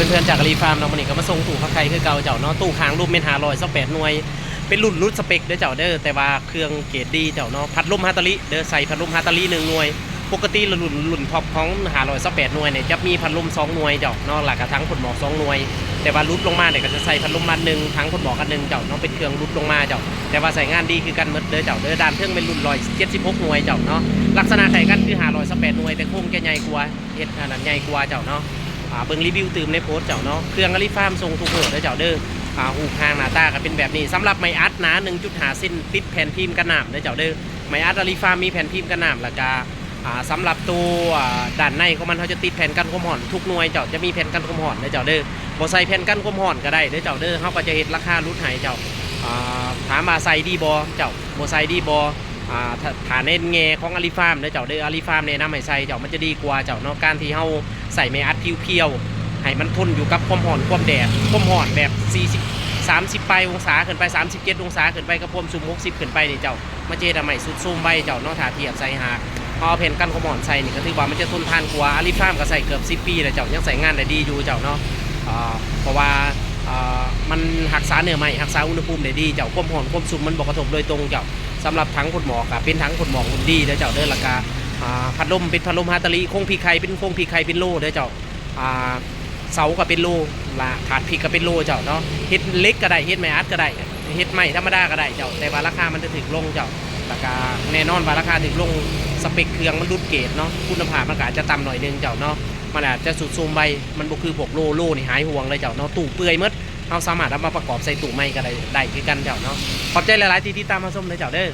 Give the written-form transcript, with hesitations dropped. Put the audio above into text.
เพื่อนๆจากอารีฟาร์มเนาะวันนี้ก็มาส่งตู้ข้าวไข่คือเก่าเจ้าเนาะตู้ค้างรูปเมน528หน่วยเป็นรุ่นสเปคเด้อเจ้าเด้อแต่ว่าเครื่องเกรดดีเจ้าเนาะพัดลมฮาตาลิเด้อใส่พัดลมฮาตาลิ1หน่วยปกติรุ่นท็อปของ528หน่วยเนี่ยจะมีพัดลม2หน่วยเจ้าเนาะหลักกระทั้งผลหมอก2หน่วยแต่ว่ารุดลงมาเนี่ยก็จะใส่พัดลมมัน1ทั้งผลหมอกกัน1เจ้าเนาะเป็นเครื่องรุดลงมาเจ้าแต่ว่าใส่งานดีคือกันหมดเด้อเจ้าเด้อด้านเครื่องเป็นรุ่น176หน่วยเจ้าเนาะลักษณะไข่กันคือ528หน่วยแต่โค้งจะใหญ่กว่าเฮ็ดขนาดใหญ่กว่าเจ้าเนาะเบิ่งรีวิวตื่มในโพสต์เจ้าเนาะเครื่องอารีฟาร์มทรงทุกหัวเด้อเจ้าเด้อหูคางหน้าตาก็เป็นแบบนี้สำหรับไม้อัดหนา 1.5 เซนติดแผ่นพิมพ์กันน้ำเด้อเจ้าเด้อไม้อัดอารีฟาร์มมีแผ่นพิมพ์กันน้ำแล้วก็สำหรับตัวด้านในของมันเขาจะติดแผ่นกันความร้อนทุกหน่วยเจ้าจะมีแผ่นกันความร้อนเด้อเจ้าเด้อบ่ใส่แผ่นกันความร้อนก็ได้เด้อเจ้าเด้อเขาก็จะเฮ็ดราคาลดให้เจ้าถามว่าใส่ดีบ่เจ้าบ่ใส่ดีบ่ฐานเน้นแง่ของอารีฟาร์มเด้อเจ้าเด้ออารีฟาร์มเนี่ยนำให้ใส่เจ้ามันจะดีกว่าเจ้าเนาะการที่เฮาใส่ไม้อัดเพียวๆให้มันทนอยู่กับความร้อนความแดดความร้อนแบบ30ไปองศาขึ้นไป37องศาขึ้นไปกับความสูง60ขึ้นไปนี่เจ้ามันจะทำให้สุดซูมใบเจ้าเนาะถ้าเทียบใส่หากเอาแผ่นกันความร้อนใส่นี่ก็ถือว่ามันจะทนทานกว่าอารีฟาร์มก็ใส่เกือบ10 ปีแล้วเจ้ายังใส่งานได้ดีอยู่เจ้าเนาะเพราะว่ามันรักษาเนื้อไม้รักษาอุณหภูมิได้ดีเจ้าความร้อนความสูงมันบ่กระทบโดยตรงเจ้าสำหรับถังขดหมอกเป็นถังขดหมอกดีเด้อเจ้าเด้อราคาพัดลมเป็นพัดลมฮาตาลิคงพีไข่เป็นคงพีไข่เป็นโลเด้อเจ้าเสาก็เป็นโลละถาดพริกก็เป็นโลเจ้าเนาะเฮ็ดเล็กก็ได้เฮ็ดไม้อัดก็ได้เฮ็ดไม้ธรรมดาก็ได้เจ้าแต่ว่าราคามันจะถึงลงเจ้าราคาแน่นอนว่าราคาถึงลงสเปคเครื่องมันรุดเกรดเนาะคุณภาพมันก็อาจจะต่ำหน่อยนึงเจ้าเนาะมันอาจจะสุดซูมใบมันบ่คือพวกโลนี่หายห่วงเลยเจ้าเนาะตู้เปื่อยหมดเราสามารถเอามาประกอบใส่ตู้ไม้ก็ได้คือกันเจ้าเนาะขอบใจหลายๆที่ติดตามมาชมเลยเจ้าเด้อ